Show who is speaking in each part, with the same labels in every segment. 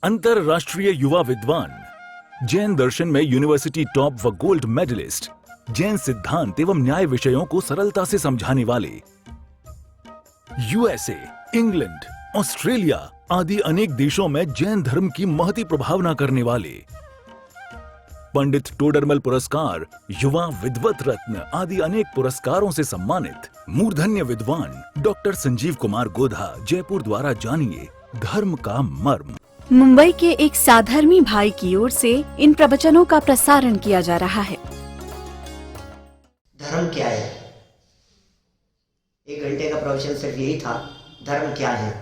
Speaker 1: अंतरराष्ट्रीय युवा विद्वान, जैन दर्शन में यूनिवर्सिटी टॉप व गोल्ड मेडलिस्ट, जैन सिद्धांत एवं न्याय विषयों को सरलता से समझाने वाले, यूएसए, इंग्लैंड, ऑस्ट्रेलिया आदि अनेक देशों में जैन धर्म की महती प्रभावना करने वाले, पंडित टोडरमल पुरस्कार, युवा विद्वत रत्न आदि अनेक पुरस्कारों से सम्मानित मूर्धन्य विद्वान डॉक्टर संजीव कुमार गोधा जयपुर द्वारा जानिए धर्म का मर्म।
Speaker 2: मुंबई के एक साधर्मी भाई की ओर से इन प्रवचनों का प्रसारण किया जा रहा है।
Speaker 3: धर्म क्या है? 1 घंटे का प्रवचन सिर्फ यही था, धर्म क्या है।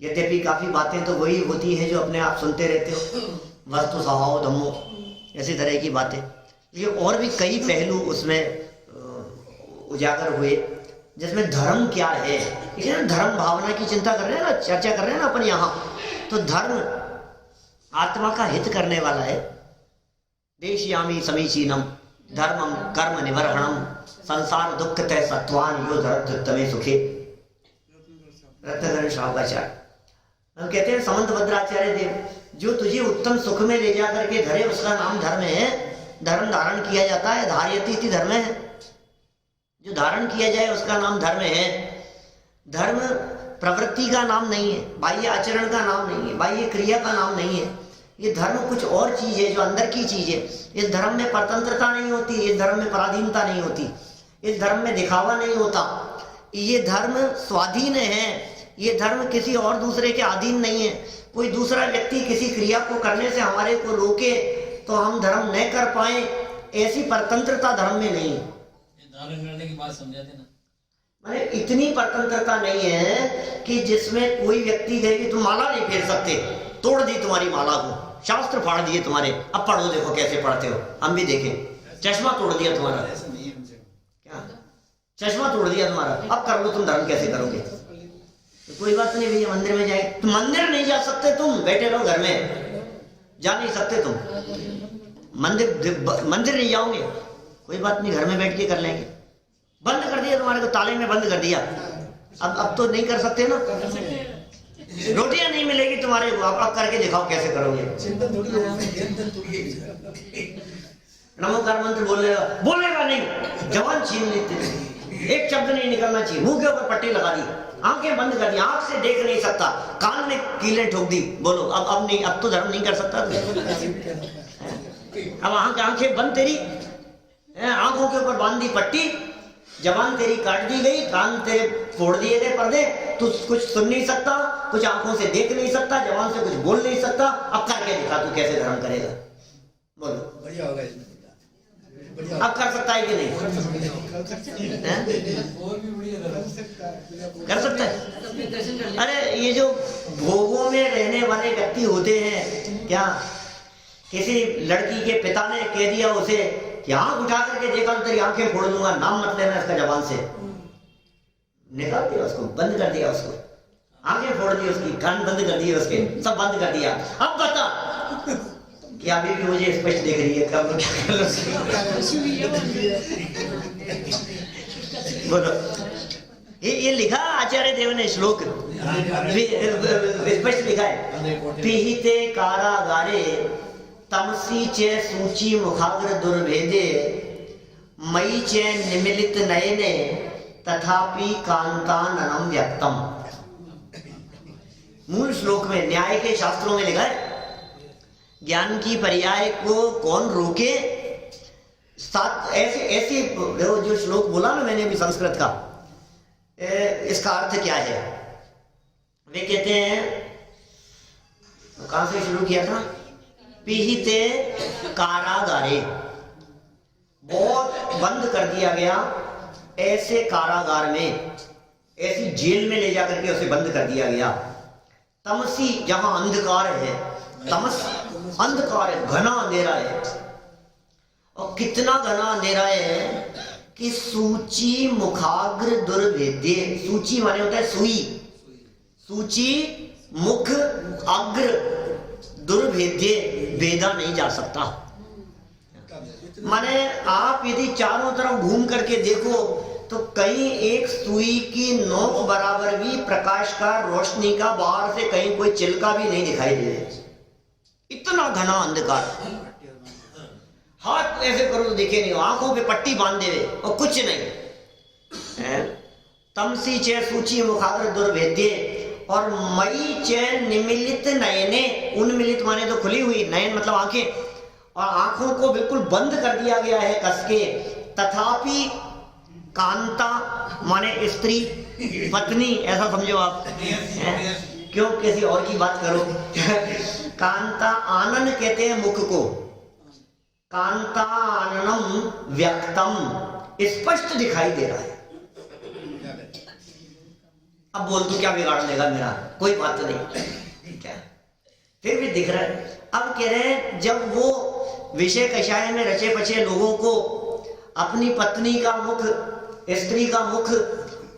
Speaker 3: यद्यपि काफी बातें तो वही होती है जो अपने आप सुनते रहते हो, वस्तु स्वभाव धम्मो, ऐसी तरह की बातें। ये और भी कई पहलू उसमें उजागर हुए, जिसमें धर्म क्या है, इसलिए धर्म भावना की चिंता कर रहे हैं ना, चर्चा कर रहे हैं ना अपन यहाँ। तो धर्म आत्मा का हित करने वाला है। देशयामी समीचीनम धर्मम कर्म निवर्हणम संसार दुख तय सत्वान यो धरत्तमे सुखे। रत्नधर श्रावकाचार्य हम कहते हैं समंत भद्राचार्य देव, जो तुझे उत्तम सुख में ले जाकर के धरे उसका नाम धर्म है। धर्म धारण किया जाता है, धार्यति इति धर्म है, जो धारण किया जाए उसका नाम धर्म है। धर्म प्रवृत्ति का नाम नहीं है, बाह्य आचरण का नाम नहीं है, बाह्य क्रिया का नाम नहीं है। ये धर्म कुछ और चीज है, जो अंदर की चीज है। इस धर्म में परतंत्रता नहीं होती, इस धर्म में पराधीनता नहीं होती, इस धर्म में दिखावा नहीं होता। ये धर्म स्वाधीन है, ये धर्म किसी और दूसरे के अधीन नहीं है। कोई दूसरा व्यक्ति किसी क्रिया को करने से हमारे को रोके तो हम धर्म न कर पाए, ऐसी परतंत्रता धर्म में नहीं है।
Speaker 4: धारण करने की बात समझाते ना,
Speaker 3: माने इतनी परतंत्रता नहीं है कि जिसमें कोई व्यक्ति कहे कि तुम माला नहीं फेर सकते, तोड़ दी तुम्हारी माला को, शास्त्र फाड़ दिए तुम्हारे, अब पढ़ो, देखो कैसे पढ़ते हो, हम भी देखें। चश्मा तोड़ दिया तुम्हारा, क्या चश्मा तोड़ दिया तुम्हारा, अब कर लो, तुम धर्म कैसे करोगे? तो कोई बात नहीं भैया, मंदिर में जाए तो मंदिर नहीं जा सकते, तुम बैठे रहो घर में, जा नहीं सकते तुम मंदिर नहीं जाओगे, कोई बात नहीं, घर में बैठ के कर लेंगे। बंद कर दिया तुम्हारे को, ताले में बंद कर दिया, अब तो नहीं कर सकते ना। रोटियां नहीं मिलेगी तुम्हारे को, अब करके दिखाओ कैसे करोगे। नमोकार मंत्र बोलेगा नहीं, जवान छीन लेते, एक शब्द नहीं निकलना चाहिए, मुंह के ऊपर पट्टी लगा दी, आंखें बंद कर दी, आंख से देख नहीं सकता, कान में कीलें ठोक दी, बोलो अब नहीं, अब तो धर्म नहीं कर सकता। अब आंखें बंद तेरी, आंखों के ऊपर बांध दी पट्टी, जबान तेरी काट दी गई, कान तेरे फोड़ दिए गए पर्दे, तू कुछ सुन नहीं सकता, कुछ आंखों से देख नहीं सकता, जबान से कुछ बोल नहीं सकता। अब करके दिखा तू कैसे धर्म करेगा, बोलो।
Speaker 5: बढ़िया होगा,
Speaker 3: अब कर सकता है कि नहीं? कर सकता है। अरे ये जो भोगों में रहने वाले व्यक्ति होते हैं, क्या किसी लड़की के पिता ने कह दिया उसे कि आंख उठा करके देखा तो तेरी आंखें फोड़ दूंगा, नाम मत लेना इसका जबान से, निकाल दिया उसको, बंद कर दिया उसको, आंखें फोड़ दी उसकी, कान बंद कर दिए उसके, सब बंद कर दिया। अब बता कि अभी भी मुझे स्पष्ट दिख रही है, कब क्या बोलो। ये लिखा आचार्य देव ने श्लोक, स्पष्ट लिखा है, पिहिते कारागारे तमसी चे सूची मुखाग्र दुर्भेदे मई चे निमिलित नयने तथापि कांताननम व्यक्तम। मूल श्लोक में न्याय के शास्त्रों में लिखा है, ज्ञान की पर्याय को कौन रोके। साथ ऐसे जो श्लोक बोला ना मैंने अभी संस्कृत का, इसका अर्थ क्या है? वे कहते हैं, कहां से शुरू किया था? पिहिते कारागारे, बहुत बंद कर दिया गया ऐसे कारागार में, ऐसी जेल में ले जाकर के उसे बंद कर दिया गया। तमसी, जहां अंधकार है, तमस अंधकार है, घना अंधेरा है, और कितना घना अंधेरा है कि सूची मुखाग्र दुर्भेद्य, सूची माने होता है सुई, सूची मुख अग्र दुर्भेद्य, भेदा नहीं जा सकता। माने आप यदि चारों तरफ घूम करके देखो तो कहीं एक सुई की नोक बराबर भी प्रकाश का, रोशनी का, बाहर से कहीं कोई चिलका भी नहीं दिखाई दे रहा। इतना घना अंधकार, हाथ ऐसे करो तो दिखे नहीं, आंखों पे पट्टी बांध देवे और कुछ नहीं। तमसी चे सूची मुखाग्र दुर्भेद्य और मई चे निमिलित नयने, उन्मिलित माने तो खुली हुई, नयन मतलब आंखें, और आंखों को बिल्कुल बंद कर दिया गया है कस के। तथापि कांता माने स्त्री, पत्नी, ऐसा समझो आप, क्यों किसी और की बात करो। कांता, आनन कहते हैं मुख को, कांता आननम व्यक्तम, स्पष्ट दिखाई दे रहा है। अब बोल तू क्या बिगाड़ देगा मेरा, कोई बात तो नहीं, क्या फिर भी दिख रहा है। अब कह रहे हैं जब वो विषय कषाय में रचे पचे लोगों को अपनी पत्नी का मुख, स्त्री का मुख,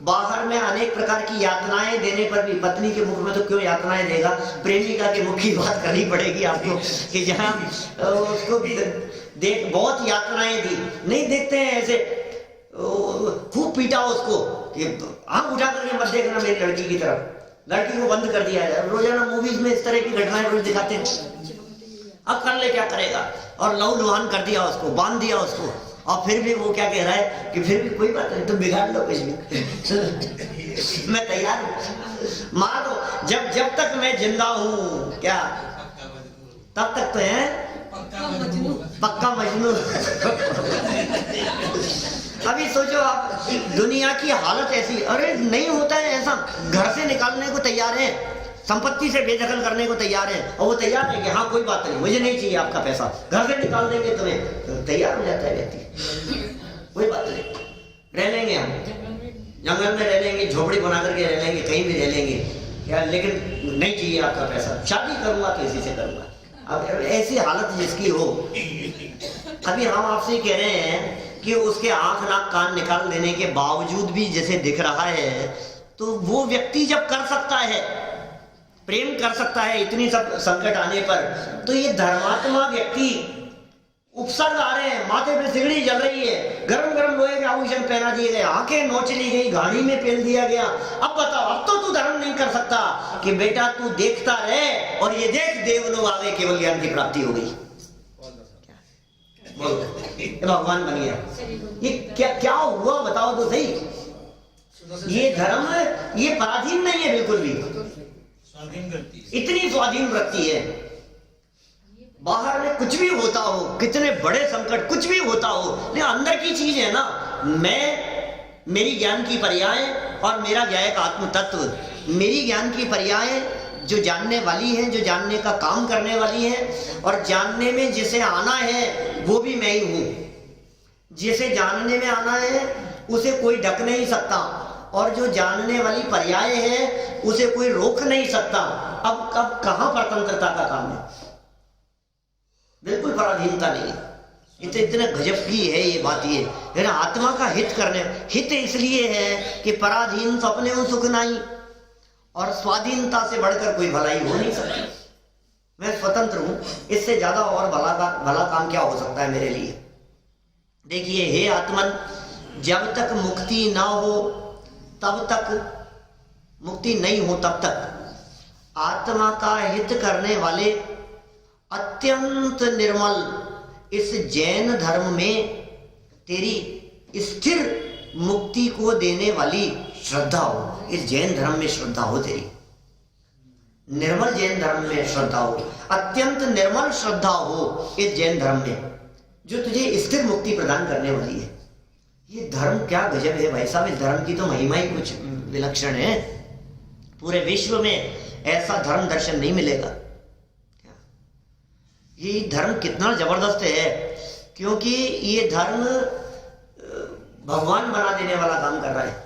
Speaker 3: बाहर में अनेक प्रकार की यातनाएं देने पर भी, पत्नी के मुख में तो क्यों यातनाएं देगा, प्रेमिका के मुख की बात करनी पड़ेगी आपको, कि जहां उसको देख बहुत यातनाएं दी, नहीं देखते हैं ऐसे, खूब पीटा उसको कि आंख उठा करके मत देखना मेरी लड़की की तरफ, लड़की को बंद कर दिया जाए। रोजाना मूवीज में इस तरह की घटनाएं रोज दिखाते हैं। अब कर ले क्या करेगा, और लहू लुहान कर दिया उसको, बांध दिया उसको, और फिर भी वो क्या कह रहा है कि फिर भी कोई बात नहीं, तुम बिगाड़ लो कुछ भी। मैं तैयार हूं, मार दो, जब तक मैं जिंदा हूं, क्या तब तक तो है पक्का मजनू। अभी सोचो आप, दुनिया की हालत ऐसी, अरे नहीं होता है ऐसा, घर से निकालने को तैयार है, संपत्ति से बेदखल करने को तैयार है, और वो तैयार है कि हाँ कोई बात नहीं, मुझे नहीं चाहिए आपका पैसा, घर से निकाल देंगे तुम्हें, तो तैयार हो जाता है व्यक्ति, कोई बात नहीं, रह लेंगे हम, जंगल में रह लेंगे, झोपड़ी बना करके रह लेंगे, कहीं भी रह लेंगे क्या, लेकिन नहीं चाहिए आपका पैसा, शादी करूंगा तो इसी से करूंगा। अब ऐसी हालत जिसकी हो, अभी हम आपसे कह रहे हैं कि उसके आंख नाक कान निकाल देने के बावजूद भी जैसे दिख रहा है, तो वो व्यक्ति जब कर सकता है, प्रेम कर सकता है इतनी सब संकट आने पर, तो ये धर्मात्मा व्यक्ति उपसर्ग आ रहे हैं, माथे पे सिगड़ी जल रही है, गरम गरम लोहे के आभूषण पहना दिए गए, आंखें नोच ली गई, गाड़ी में पेल दिया गया। अब बताओ, अब तो तू धर्म नहीं कर सकता कि बेटा तू देखता रहे और ये देख देव लोग आ गए, केवल ज्ञान की प्राप्ति हो गई, बोल भगवान बन गया। ये क्या हुआ बताओ तो सही। ये धर्म, ये पराधीन नहीं है बिल्कुल भी,
Speaker 4: स्वाधीन करती है,
Speaker 3: इतनी स्वाधीन वृत्ति है। बाहर में कुछ भी होता हो, कितने बड़े संकट कुछ भी होता हो, लेकिन अंदर की चीज है ना, मैं, मेरी ज्ञान की पर्याय और मेरा ज्ञायक आत्म तत्व, मेरी ज्ञान की पर्याय जो जानने वाली है, जो जानने का काम करने वाली है, और जानने में जिसे आना है वो भी मैं ही हूं। जिसे जानने में आना है उसे कोई ढक नहीं सकता, और जो जानने वाली पर्याय है उसे कोई रोक नहीं सकता। अब कहां परतंत्रता का काम है, बिल्कुल पराधीनता नहीं है। इतने गजब की है ये बात, ये है ना, आत्मा का हित करने, हित इसलिए है कि पराधीन तो अपने उन सुख नहीं, और स्वाधीनता से बढ़कर कोई भलाई हो नहीं सकती। मैं स्वतंत्र हूं, इससे ज्यादा और भला काम क्या हो सकता है मेरे लिए। देखिए हे आत्मन, जब तक मुक्ति ना हो तब तक, मुक्ति नहीं हो तब तक आत्मा का हित करने वाले अत्यंत निर्मल इस जैन धर्म में तेरी स्थिर मुक्ति को देने वाली श्रद्धा हो, इस जैन धर्म में श्रद्धा हो, तेरी निर्मल जैन धर्म में श्रद्धा हो, अत्यंत निर्मल श्रद्धा हो इस जैन धर्म में, जो तुझे स्थिर मुक्ति प्रदान करने वाली है। ये धर्म क्या गजब है भाई साहब, इस धर्म की तो महिमा ही कुछ विलक्षण है। पूरे विश्व में ऐसा धर्म दर्शन नहीं मिलेगा। ये धर्म कितना जबरदस्त है, क्योंकि ये धर्म भगवान बना देने वाला काम कर रहा है।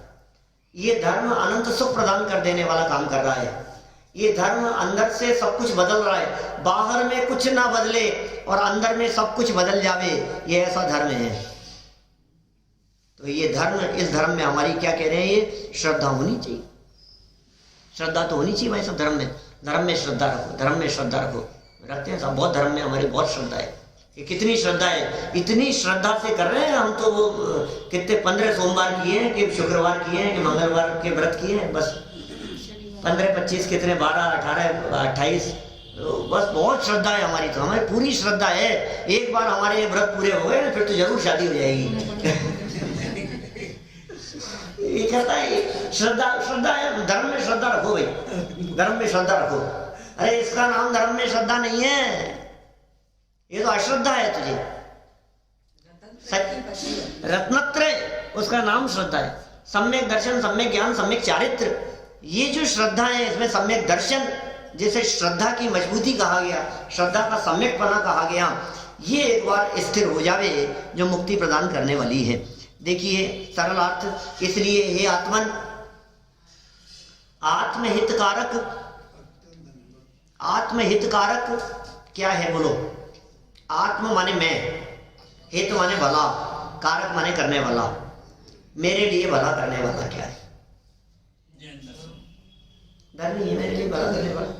Speaker 3: ये धर्म अनंत सुख प्रदान कर देने वाला काम कर रहा है। ये धर्म अंदर से सब कुछ बदल रहा है, बाहर में कुछ ना बदले और अंदर में सब कुछ बदल जावे, ये ऐसा धर्म है। तो ये धर्म, इस धर्म में हमारी क्या कह रहे हैं, ये श्रद्धा होनी चाहिए। श्रद्धा तो होनी चाहिए भाई सब धर्म में। धर्म में श्रद्धा रखो, धर्म में श्रद्धा रखो, रखते हैं सब। बहुत धर्म में हमारी बहुत श्रद्धा है। ये कितनी श्रद्धा है, इतनी श्रद्धा से कर रहे हैं हम तो। वो कितने 15 सोमवार किए हैं, कि शुक्रवार किए हैं, कि मंगलवार के व्रत किए हैं, बस 15, 25, कितने 12, 18, 28 तो बस बहुत श्रद्धा है हमारी, तो हमारी पूरी श्रद्धा है। एक बार हमारे व्रत पूरे हो गए ना फिर तो जरूर शादी हो जाएगी। ये कहता है श्रद्धा है, धर्म में श्रद्धा रखो भाई, धर्म में श्रद्धा रखो। अरे इसका नाम धर्म में श्रद्धा नहीं है, ये तो अश्रद्धा है तुझे। रत्नत्रय उसका नाम श्रद्धा है। सम्यक दर्शन, सम्यक ज्ञान, सम्यक चारित्र, ये जो श्रद्धा है इसमें सम्यक दर्शन, जिसे श्रद्धा की मजबूती कहा गया, श्रद्धा का सम्यकपना कहा गया, ये एक बार स्थिर हो जावे जो मुक्ति प्रदान करने वाली है। देखिए सरल अर्थ, इसलिए हे आत्मन, आत्महितकारक, आत्महितकारक क्या है बोलो? आत्म माने मैं, हित माने भला, कारक माने करने वाला। मेरे लिए भला करने वाला क्या है? धर्म ही है मेरे लिए भला करने वाला।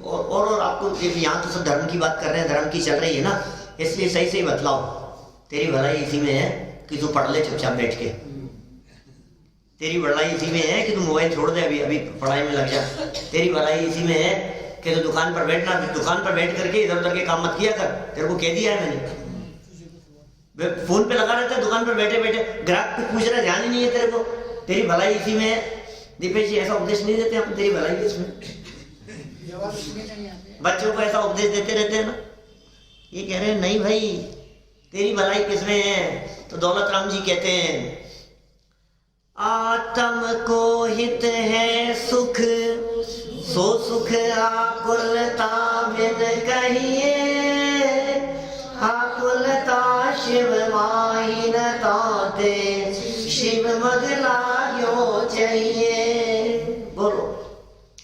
Speaker 3: और आपको यहाँ तो सब धर्म की बात कर रहे हैं, धर्म की चल रही है ना, इसलिए सही सही बतलाओ। तेरी भलाई इसी में है कि तू पढ़ ले चुपचाप बैठ के, तेरी भलाई इसी में है कि तू मोबाइल छोड़ दे, अभी अभी पढ़ाई में लग जा। तेरी भलाई इसी में है कि तू दुकान पर बैठना, दुकान पर बैठ करके इधर उधर के काम मत किया कर, तेरे को कह दिया है मैंने। फोन पे लगा रहता है दुकान पर बैठे बैठे, ग्राहक को पूछ रहा, ध्यान ही नहीं है तेरे को। तेरी भलाई इसी में है। दीपेश जी ऐसा उपदेश नहीं देते हम, तेरी भलाई इसमें। बच्चों को ऐसा उपदेश देते रहते हैं ना, ये कह रहे हैं नहीं भाई तेरी भलाई किसमें है? तो दौलत राम जी कहते हैं, आत्म को हित है सुख, सो सुख आकुलता बिन कहिए, आकुलता शिव माही न ताते, शिव मगला यो चाहिए। बोलो,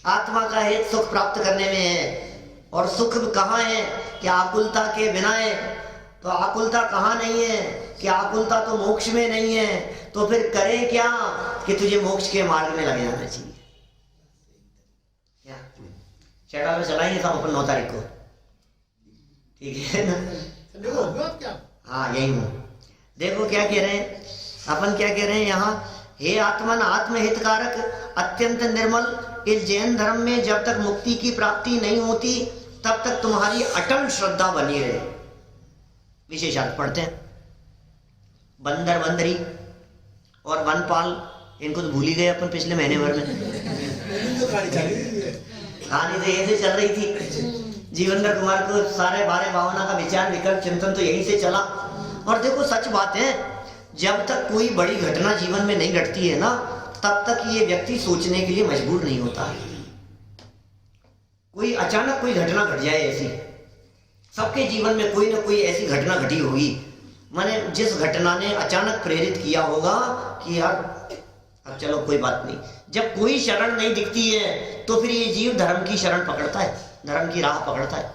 Speaker 3: आत्मा का हित सुख प्राप्त करने में है, और सुख कहाँ है कि आकुलता के बिना है। तो आकुलता कहाँ नहीं है कि आकुलता तो मोक्ष में नहीं है, तो फिर करें क्या कि तुझे मोक्ष के मार्ग में लग जाना चाहिए। क्या शेडा में चलाएंगे सब अपन 9 तारीख को, ठीक है ना? हाँ यही हूँ। देखो क्या कह रहे हैं अपन, क्या कह रहे हैं यहाँ, हे आत्मन आत्महितकारक अत्यंत निर्मल, इस जैन धर्म में जब तक मुक्ति की प्राप्ति नहीं होती तब तक तुम्हारी अटल श्रद्धा बनी रहे। विशेषार्थ पढ़ते हैं, बंदर बंदरी और वनपाल, इनको तो भूल ही गए अपन पिछले महीने भर में। कहानी तो यहीं से चल रही थी। जीवनकर कुमार को सारे बारे भावना का विचार विकल्प चिंतन तो यहीं से चला। और देखो सच बात है, जब तक कोई बड़ी घटना जीवन में नहीं घटती है ना, तब तक ये व्यक्ति सोचने के लिए मजबूर नहीं होता है। कोई अचानक कोई घटना घट जाए ऐसी, सबके जीवन में कोई ना कोई ऐसी घटना घटी होगी, माने जिस घटना ने अचानक प्रेरित किया होगा कि यार अब चलो कोई बात नहीं। जब कोई शरण नहीं दिखती है तो फिर ये जीव धर्म की शरण पकड़ता है, धर्म की राह पकड़ता है।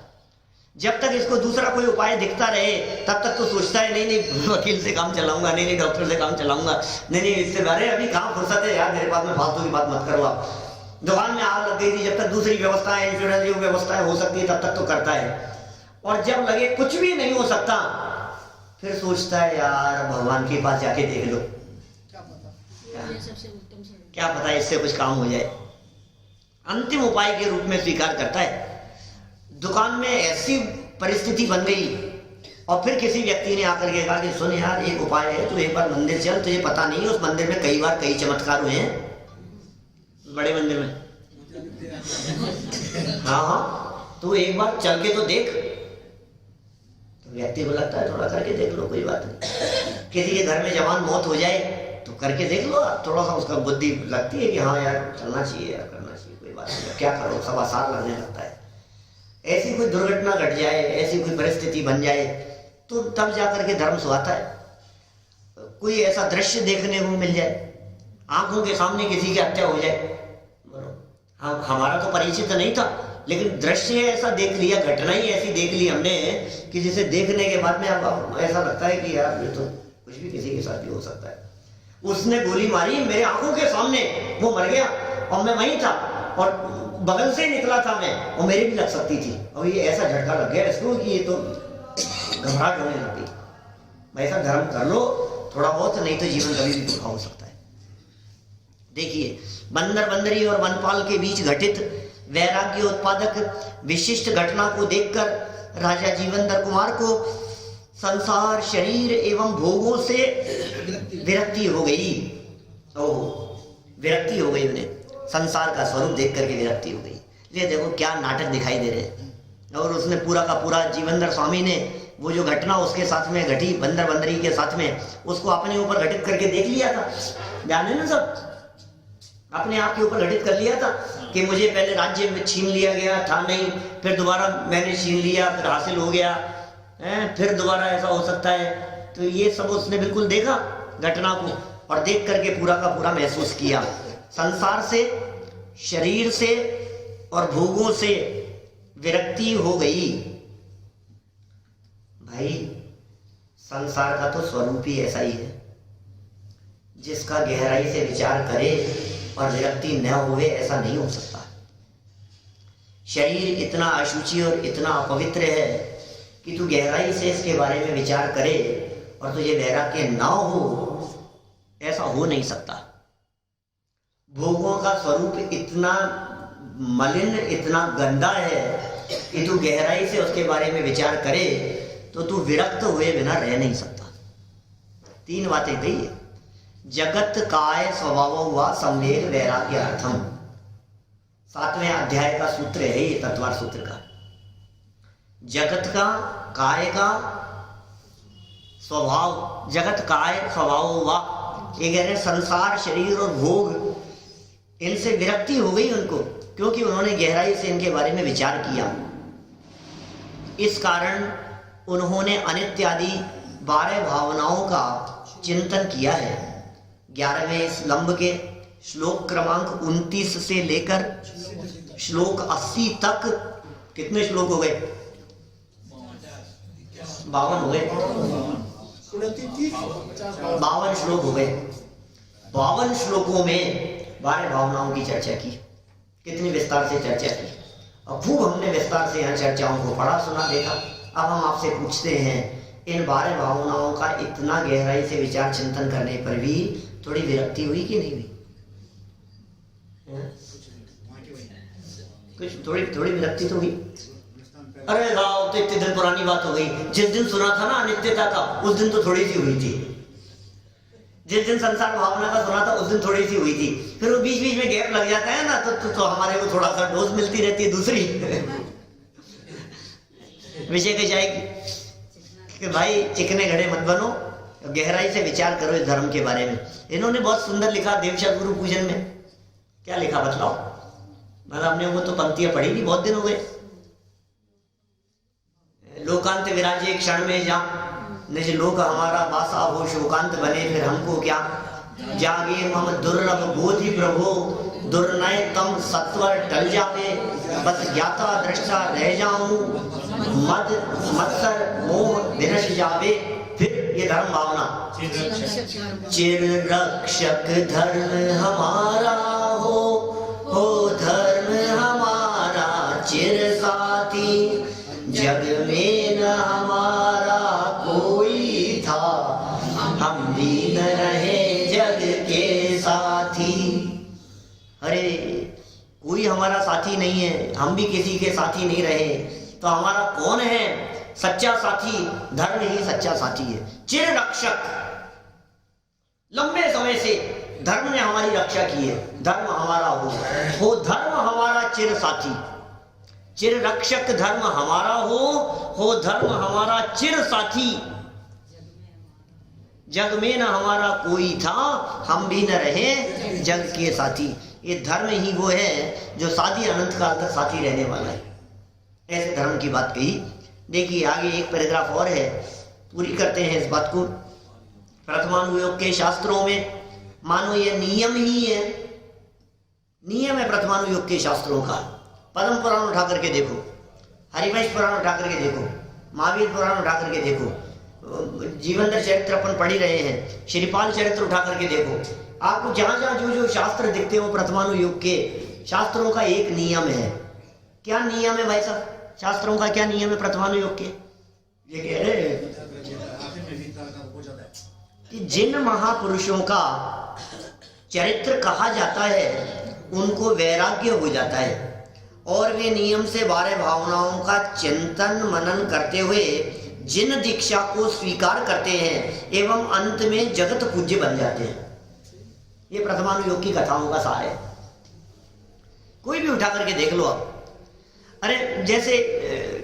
Speaker 3: जब तक इसको दूसरा कोई उपाय दिखता रहे तब तक तो सोचता है नहीं नहीं वकील से काम चलाऊंगा, नहीं नहीं डॉक्टर से काम चलाऊंगा, नहीं नहीं इससे, अरे अभी कहाँ फुर्सत है यार, मेरे पास में फालतू की बात मत करो आप। दुकान में आग लग गई थी, जब तक दूसरी व्यवस्था है, इंश्योरेंस व्यवस्था हो सकती है तब तक तो करता है। और जब लगे कुछ भी नहीं हो सकता फिर सोचता है यार भगवान के पास जाके देख लो, क्या पता इससे कुछ काम हो जाए। अंतिम उपाय के रूप में स्वीकार करता है। दुकान में ऐसी परिस्थिति बन गई और फिर किसी व्यक्ति ने आकर के कहा कि सुन यार एक उपाय है, तू एक बार मंदिर चल, तुझे पता नहीं उस मंदिर में कई बार कई चमत्कार हुए हैं, बड़े मंदिर में। हाँ हाँ तू एक बार चल के तो देख। तो व्यक्ति को लगता है थोड़ा करके देख लो, कोई बात नहीं। किसी के घर में जवान मौत हो जाए तो करके देख लो, थोड़ा सा उसका बुद्धि लगती है कि हाँ यार चलना चाहिए यार, करना चाहिए, कोई बात नहीं, क्या करो, सब आसान लगने लगता है। ऐसी कोई दुर्घटना घट जाए, ऐसी कोई परिस्थिति बन जाए तो तब जाकर के धर्म सुहाता है। कोई ऐसा दृश्य देखने को मिल जाए, आंखों के सामने किसी की हत्या हो जाए, हाँ हमारा तो परिचित नहीं था लेकिन दृश्य ऐसा देख लिया, घटना ही ऐसी देख ली हमने कि जिसे देखने के बाद में अब ऐसा लगता है कि यार ये तो कुछ भी किसी के साथ भी हो सकता है। उसने गोली मारी मेरे आंखों के सामने, वो मर गया और मैं वहीं था और बगल से निकला था मैं, और मेरी भी लग सकती थी। और ये ऐसा झटका लग गया इसको कि ये तो घबराहट होने लग गई। ऐसा धर्म कर लो थोड़ा बहुत, नहीं तो जीवन कभी भी धोखा हो सकता है। देखिए, बंदर बंदरी और वनपाल के बीच घटित वैराग्य उत्पादक विशिष्ट घटना को देखकर राजा जीवनधर कुमार को संसार, शरीर एवं भोगों से विरक्ति हो गई। विरक्ति हो गई उन्हें, संसार का स्वरूप देख करके विरक्ति हो गई। ये देखो क्या नाटक दिखाई दे रहे हैं। और उसने पूरा का पूरा जीवनधर स्वामी ने वो जो घटना उसके साथ में घटी, बंदर बंदरी के साथ में, उसको अपने ऊपर घटित करके देख लिया था। ध्यान है ना सब, अपने आप के ऊपर घटित कर लिया था कि मुझे पहले राज्य में छीन लिया गया था, नहीं, फिर दोबारा मैंने छीन लिया, फिर हासिल हो गया, फिर दोबारा ऐसा हो सकता है। तो ये सब उसने बिल्कुल देखा घटना को, और देख करके पूरा का पूरा महसूस किया। संसार से, शरीर से और भोगों से विरक्ति हो गई। भाई, संसार का तो स्वरूप ही ऐसा ही है, जिसका गहराई से विचार करे और विरक्ति न होवे, ऐसा नहीं हो सकता। शरीर इतना अशुचि और इतना अपवित्र है कि तू गहराई से इसके बारे में विचार करे और तुझे वैराग्य ना हो, ऐसा हो नहीं सकता। भोगों का स्वरूप इतना मलिन, इतना गंदा है कि तू गहराई से उसके बारे में विचार करे तो तू विरक्त हुए बिना रह नहीं सकता। तीन बातें कही है। जगत काय स्वभाव हुआ संवेग वैराग्यार्थम, 7वें अध्याय का सूत्र है ये, तत्वार सूत्र का। जगत का, काय का स्वभाव, जगत काय स्वभाव हुआ, ये कह रहे हैं संसार, शरीर और भोग, इनसे विरक्ति हो गई उनको, क्योंकि उन्होंने गहराई से इनके बारे में विचार किया। इस कारण उन्होंने अनित्य आदि 12 भावनाओं का चिंतन किया है। 11वें स्तंभ के श्लोक क्रमांक 29 से लेकर श्लोक 80 तक कितने श्लोक हो गए? 52 हो गए, 52 श्लोक हो गए। 52 श्लोकों में 12 भावनाओं की चर्चा की, कितनी विस्तार से चर्चा की, और खूब हमने विस्तार से यहाँ चर्चाओं को पढ़ा, सुना, देखा। अब हम आपसे पूछते हैं, इन 12 भावनाओं का इतना गहराई से विचार चिंतन करने पर भी थोड़ी विरक्ति हुई कि नहीं हुई? कुछ थोड़ी विरक्ति तो हुई। अरे राव, तो इतने दिन पुरानी बात हो गई। जिस दिन सुना था ना अनित्यता का, उस दिन तो थोड़ी सी हुई थी। जिस दिन संसार भावना का सुना था, उस दिन थोड़ी सी हुई थी। फिर वो बीच बीच में गैप लग जाता है ना, तो हमारे को थोड़ा सा डोज मिलती रहती है दूसरी विषय की जाएगी कि भाई चिकने घड़े मत बनो, गहराई से विचार करो इस धर्म के बारे में। इन्होंने बहुत सुंदर लिखा देवशत गुरु पूजन में। क्या लिखा बतलाओ? मतलब हमने वो तो पंक्तियां पढ़ी नहीं, बहुत दिन हो गए। लोकांत विराजे क्षण में जा, निज लोक हमारा बासा हो, शोकांत बने फिर हमको क्या। जागे मम दुर्लभ बोधि प्रभो, दुर्नय तम सत्वर टल जावे, बस ज्ञाता दृष्टा रह जाऊं, मद मत्सर मोह विनश जावे। फिर ये धर्म भावना, चिर रक्षक धर्म हमारा हो धर्म हमारा चिर साथी, जग में न हमारा कोई था, हम भी न रहे जग के साथी। अरे कोई हमारा साथी नहीं है, हम भी किसी के साथी नहीं रहे, तो हमारा कौन है सच्चा साथी? धर्म ही सच्चा साथी है। चिर रक्षक, लंबे समय से धर्म ने हमारी रक्षा की है। धर्म हमारा हो धर्म हमारा चिर साथी। चिर रक्षक धर्म हमारा हो धर्म हमारा चिर साथी, जग में न हमारा कोई था, हम भी न रहे जग के साथी। ये धर्म ही वो है जो साथी अनंत काल तक साथी रहने वाला है। ऐसे धर्म की बात कही। देखिए आगे एक पैराग्राफ और है, पूरी करते हैं इस बात को। प्रथमानुयोग के शास्त्रों में मानो ये नियम ही है, नियम है प्रथमानुयोग के शास्त्रों का। पद्म पुराण उठा करके देखो, हरिवंश पुराण उठा करके देखो, महावीर पुराण उठा करके देखो, जीवनधर चरित्र अपन पढ़ ही रहे हैं, श्रीपाल चरित्र उठा करके देखो। आपको जहां जहां जो जो शास्त्र दिखते हो प्रथमानुयोग के शास्त्रों का एक नियम है। क्या नियम है भाई साहब? शास्त्रों का क्या नियम है प्रथमानुयोग के? ये कह रहे कि जिन महापुरुषों का चरित्र कहा जाता है उनको वैराग्य हो जाता है और वे नियम से बारह भावनाओं का चिंतन मनन करते हुए जिन दीक्षा को स्वीकार करते हैं एवं अंत में जगत पूज्य बन जाते हैं। ये प्रथमानुयोग की कथाओं का सार है। कोई भी उठा करके देख लो आप। अरे जैसे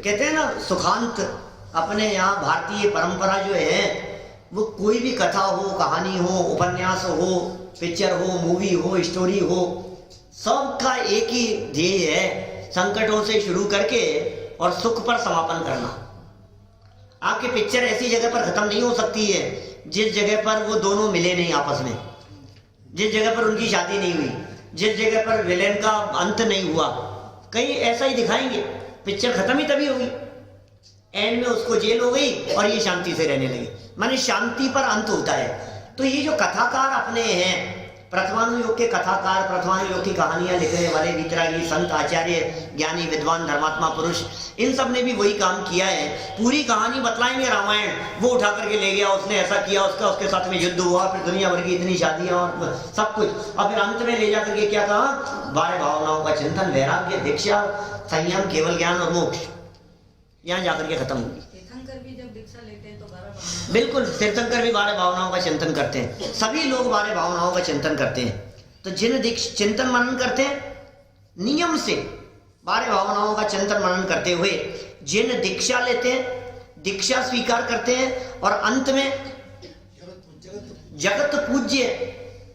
Speaker 3: कहते हैं ना सुखांत, अपने यहाँ भारतीय परंपरा जो है वो कोई भी कथा हो, कहानी हो, उपन्यास हो, पिक्चर हो, मूवी हो, स्टोरी हो, सबका एक ही ध्येय है, संकटों से शुरू करके और सुख पर समापन करना। आपकी पिक्चर ऐसी जगह पर खत्म नहीं हो सकती है जिस जगह पर वो दोनों मिले नहीं आपस में, जिस जगह पर उनकी शादी नहीं हुई, जिस जगह पर विलेन का अंत नहीं हुआ। कहीं ऐसा ही दिखाएंगे, पिक्चर खत्म ही तभी होगी, एंड में उसको जेल हो गई और ये शांति से रहने लगे, माने शांति पर अंत होता है। तो ये जो कथाकार अपने हैं, प्रथमानुयोग के कथाकार, प्रथमानुयोग की कहानियां लिखने वाले वीतरागी संत, आचार्य, ज्ञानी, विद्वान, धर्मात्मा पुरुष, इन सब ने भी वही काम किया है। पूरी कहानी बतलाएंगे रामायण, वो उठा करके ले गया, उसने ऐसा किया, उसके साथ में युद्ध हुआ, फिर दुनिया भर की इतनी शादियां और सब कुछ, और फिर अंत में ले जा करके क्या कहा, बारह भावनाओं का चिंतन, वैराग्य, दीक्षा, संयम, केवल ज्ञान और मोक्ष, यहाँ जाकर के खत्म होगी। बिल्कुल, तीर्थंकर भी बारह भावनाओं का चिंतन करते हैं, सभी लोग बारह भावनाओं का चिंतन करते हैं। तो जिन चिंतन मनन करते हैं नियम से, बारह भावनाओं का चिंतन मनन करते हुए जिन दीक्षा लेते हैं, दीक्षा स्वीकार करते हैं और अंत में जगत पूज्य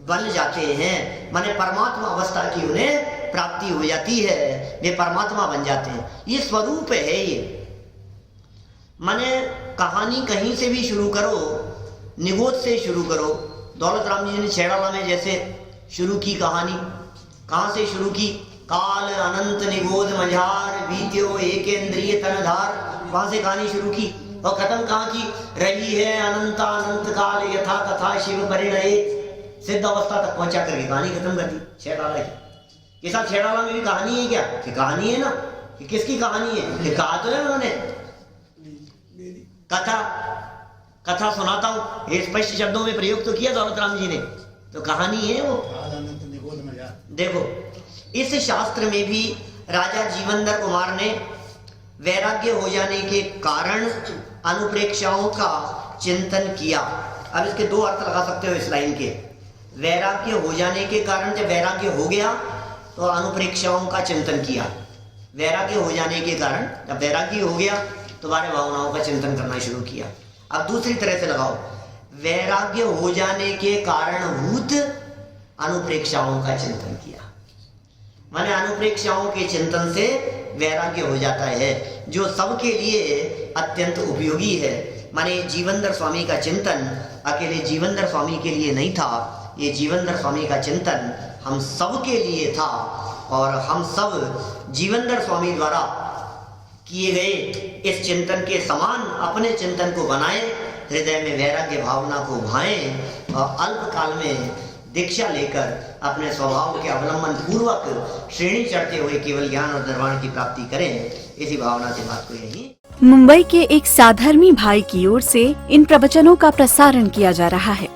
Speaker 3: बन जाते हैं, माने परमात्मा अवस्था की उन्हें प्राप्ति हो जाती है, वे परमात्मा बन जाते हैं। ये स्वरूप है। ये माने कहानी कहीं से भी शुरू करो, निगोद से शुरू करो। दौलत राम जी ने छेड़ाला में जैसे शुरू की कहानी, कहाँ से शुरू की, काल अनंत निगोद मझार बीत्यो एक इंद्रिय तनधार, वहां से कहानी शुरू की और खत्म कहाँ की, रही है अनंत अनंत काल यथा कथा शिव परिणय, सिद्ध अवस्था तक पहुंचा करके कहानी खत्म कर दी छेड़ाला की। ये सब छेड़ाला में भी कहानी है क्या? कि कहानी है ना, कि किसकी कहानी है? कि कहा तो है उन्होंने, कथा सुनाता हूं, ये स्पष्ट शब्दों में प्रयोग तो किया दौलत राम जी ने, तो कहानी है वो। देखो इस शास्त्र में भी राजा जीवनधर कुमार ने वैराग्य हो जाने के कारण अनुप्रेक्षाओं का चिंतन किया। अब इसके दो अर्थ लगा सकते हो इस लाइन के। वैराग्य हो जाने के कारण, जब वैराग्य हो गया तो अनुप्रेक्षाओं का चिंतन किया। वैराग्य हो जाने के कारण जब वैराग्य हो गया तो बारह भावनाओं का चिंतन करना शुरू किया। अब दूसरी तरह से लगाओ, वैराग्य हो जाने के कारणभूत अनुप्रेक्षाओं का चिंतन किया, माने अनुप्रेक्षाओं के चिंतन से वैराग्य हो जाता है, जो सबके लिए अत्यंत उपयोगी है। माने जीवनधर स्वामी का चिंतन अकेले जीवनधर स्वामी के लिए नहीं था, ये जीवनधर स्वामी का चिंतन हम सब के लिए था और हम सब जीवनधर स्वामी द्वारा किए गए इस चिंतन के समान अपने चिंतन को बनाएं, हृदय में वैराग्य भावना को भाएं और अल्प काल में दीक्षा लेकर अपने स्वभाव के अवलंबन पूर्वक श्रेणी चढ़ते हुए केवल ज्ञान और निर्वाण की प्राप्ति करें। इसी भावना से बात को यही।
Speaker 2: मुंबई के एक साधर्मी भाई की ओर से इन प्रवचनों का प्रसारण किया जा रहा है।